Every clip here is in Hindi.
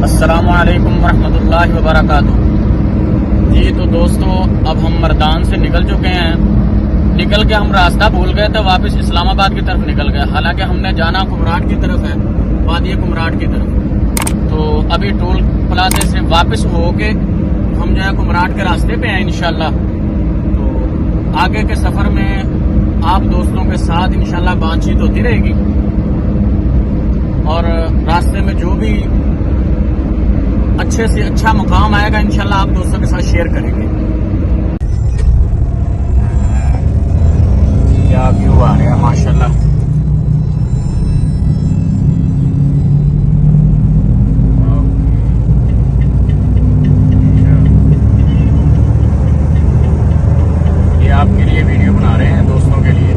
अस्सलामुअलैकुम वरहमतुल्लाहि वबरकातुहू। जी तो दोस्तों, अब हम मर्दान से निकल चुके हैं। निकल के हम रास्ता भूल गए थे, वापस इस्लामाबाद की तरफ निकल गए। हालांकि हमने जाना कुमराट की तरफ है, वादी कुमराट की तरफ। तो अभी टोल प्लाजा से वापस होके हम जो है कुमराट के रास्ते पे हैं इंशाल्लाह। तो आगे के सफर में आप दोस्तों के साथ इंशाल्लाह बातचीत होती रहेगी और रास्ते में जो भी अच्छे से अच्छा मुकाम आएगा इंशाल्लाह आप दोस्तों के साथ शेयर करेंगे। क्या व्यू आ रहा है माशाल्लाह। ये आपके लिए वीडियो बना रहे हैं, दोस्तों के लिए।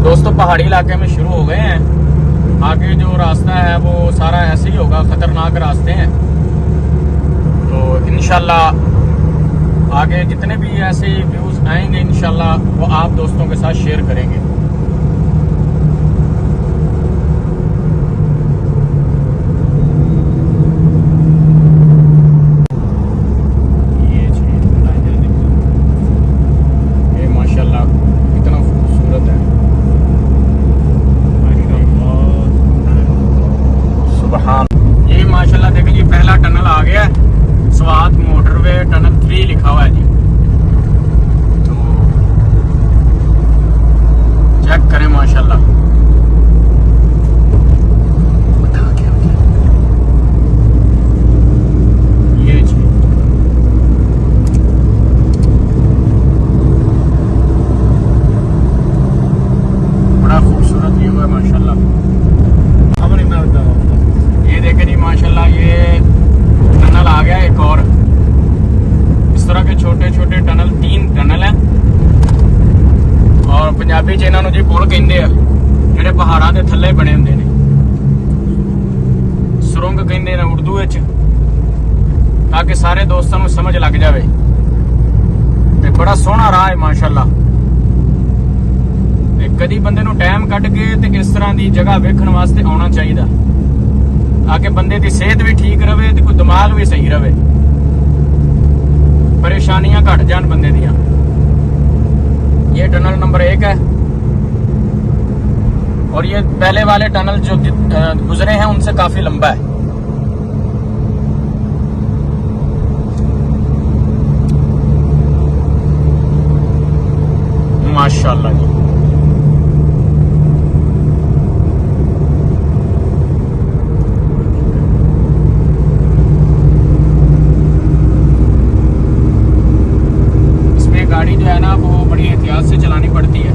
दोस्तों पहाड़ी इलाके में शुरू हो गए हैं। आगे जो रास्ता है वो सारा ऐसे ही होगा, खतरनाक रास्ते हैं। तो इंशाल्लाह आगे जितने भी ऐसे व्यूज आएंगे इंशाल्लाह वो आप दोस्तों के साथ शेयर करेंगे। ये माशाल्लाह कितना खूबसूरत है। ये माशाल्लाह देखिए, ये पहला टनल आ गया है। स्वात मोटरवे टनल 3 लिखा हुआ है जी। तो चेक करें माशाल्लाह। ये जी बड़ा खूबसूरत व्यू है माशाल्लाह। ये देखें जी माशाल्लाह, ये टनल आ गया एक और। इस तरह के छोटे छोटे टनल 3 टनल हैं। और पंजाबी च इन्हों जी पुल कहते हैं, ਜਿਹੜੇ पहाड़ों के थले बने होंगे ने। सुरंग कहते हैं उर्दू विच, ताकि सारे दोस्तों को समझ लग जाए। ते बड़ा सोहना राह है माशाल्लाह। कदी बंदे नूं टाइम कढ के ते इस तरह की जगह वेखण वास्ते आना चाहिए, ताकि बंदे की सेहत भी ठीक रहे तो कोई दिमाग भी सही रहे, परेशानियां घट जान बंदे दियां। ये टनल नंबर 1 है। और ये पहले वाले टनल जो गुजरे हैं उनसे काफी लंबा है। माशाल्लाह जी। गाड़ी जो है ना वो बड़ी एहतियात से चलानी पड़ती है।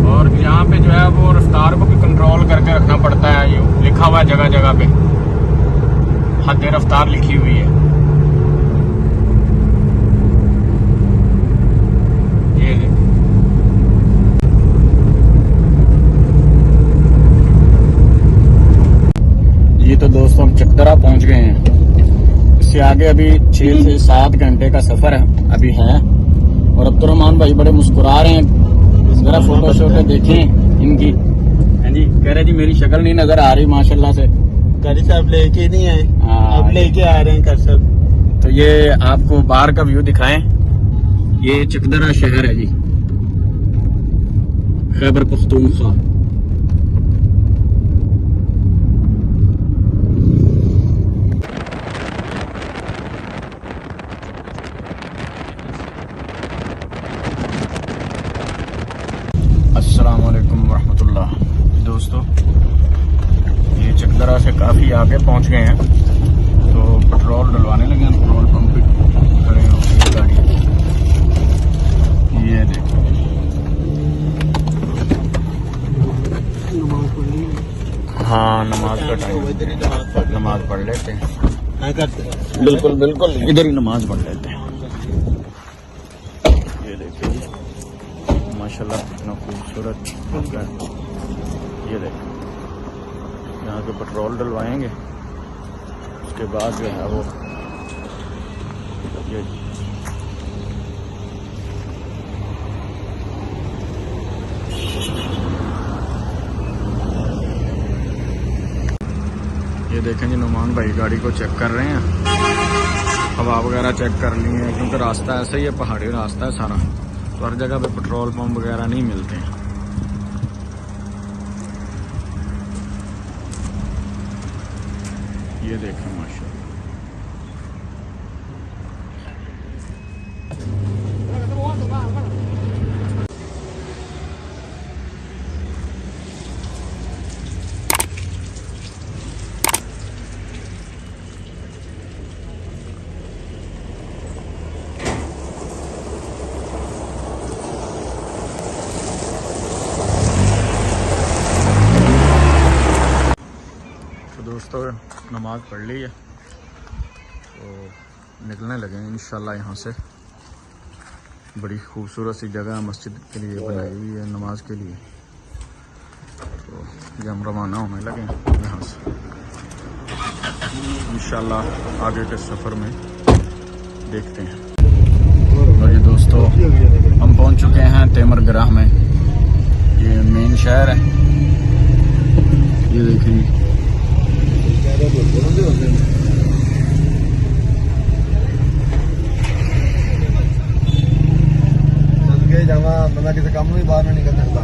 और यहाँ पे जो है वो रफ्तार को भी कंट्रोल करके रखना पड़ता है। ये लिखा हुआ है जगह जगह पे, हद रफ्तार लिखी हुई है। तो दोस्तों हम चकदरा पहुंच गए हैं। इससे आगे अभी 6 से 7 घंटे का सफर है अभी है। और अब्दुर्रहमान भाई बड़े मुस्कुरा रहे हैं, जरा फोटो शोटो देखें इनकी। हाँ जी, कह रहे जी मेरी शक्ल नहीं नजर आ रही माशाल्लाह से। कारी साहब लेके नहीं आए, अब लेके आ रहे हैं कर साहब। तो ये आपको बाहर का व्यू दिखाएं। ये चकदरा शहर है जी, खैबर पख्तूनख्वा। अस्सलामुअलैकुम वरहमतुल्लाह। दोस्तों ये चकदरा से काफ़ी आगे पहुंच गए हैं। तो पेट्रोल डलवाने लगे हैं, पेट्रोल पंप पे खड़े हैं गाड़ी। ये देखो हाँ, नमाज का टाइम, नमाज पढ़ लेते हैं। बिल्कुल बिल्कुल, इधर ही नमाज पढ़ लेते हैं। ये देखिए माशाल्लाह कितना खूबसूरत है। ये देखो यहाँ पे पेट्रोल डलवाएंगे, उसके बाद जो है वो ये देखें जी, नुमान भाई गाड़ी को चेक कर रहे हैं, हवा वगैरह चेक कर ली है, क्योंकि रास्ता ऐसा ही है, पहाड़ी रास्ता है सारा, तो हर जगह पे पेट्रोल पंप वगैरह नहीं मिलते हैं। ये देखें माशाल्लाह। दोस्तों नमाज पढ़ ली है तो निकलने लगे इंशाल्लाह। यहाँ से बड़ी खूबसूरत सी जगह मस्जिद के लिए बनाई हुई है नमाज के लिए, तो ये हम रवाना होने लगे यहाँ से इंशाल्लाह। आगे के सफ़र में देखते हैं। तो ये दोस्तों हम पहुँच चुके हैं तेमरगराह में, ये मेन शहर है। ये देखिए बंदा किसी काम में बाहर नहीं निकल सकता।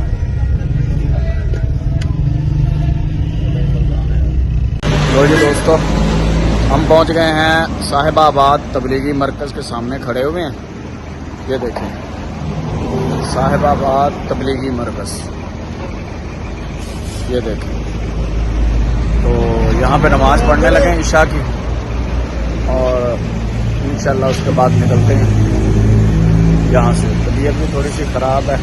लो जी दोस्तों, हम पहुंच गए हैं साहिबाबाद तबलीगी मरकज़ के सामने खड़े हुए हैं। ये देखें साहिबाबाद तबलीगी मरकज़, ये देखें। तो यहाँ पे नमाज पढ़ने लगे इशा की, और इंशाल्लाह उसके बाद निकलते हैं यहाँ से। तबीयत भी थोड़ी सी ख़राब है,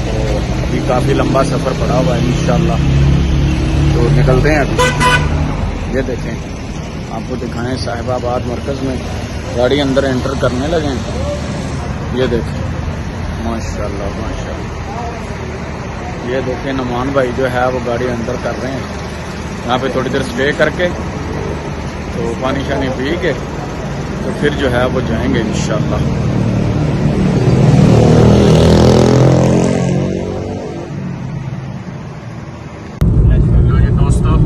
तो अभी काफ़ी लंबा सफ़र पड़ा हुआ है इंशाल्लाह, तो निकलते हैं अभी। ये देखें, आपको दिखाएं साहिबाबाद मरकज़ में गाड़ी अंदर एंटर करने लगे हैं। ये देखें माशाल्लाह माशाल्लाह। ये देखें नुमान भाई जो है वो गाड़ी अंदर कर रहे हैं। यहाँ पे थोड़ी देर स्टे करके तो पानी शानी पी के तो फिर जो है वो जाएंगे इंशाल्लाह। तो ये दोस्तों,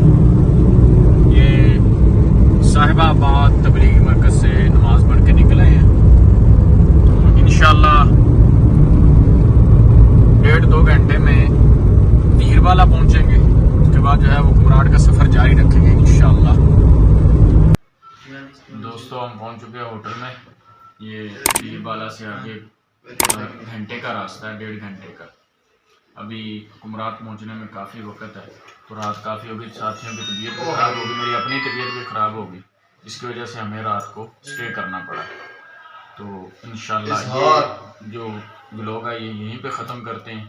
ये साहिबाबाद तबलीगी मरकज़ से नमाज पढ़ के निकले हैं, तो इंशाल्लाह 1.5-2 घंटे में तीरवाला पहुंचेंगे। उसके बाद जो है वो कुमराट का सफ़र जारी रखेंगे इंशाल्लाह। दोस्तों हम पहुंच चुके हैं होटल में। ये तीरवाला से आगे घंटे का रास्ता है, 1.5 घंटे का। अभी कुमराट पहुंचने में काफ़ी वक्त है, तो रात काफ़ी होगी, साथियों की तबीयत भी ख़राब होगी, मेरी अपनी तबीयत भी ख़राब होगी, इसकी वजह से हमें रात को स्टे करना पड़ा। तो इंशाल्लाह ये जो व्लॉग है ये यहीं पे ख़त्म करते हैं,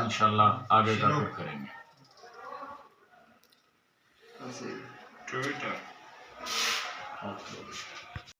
इंशाल्लाह आगे का फिर करेंगे। Twitter.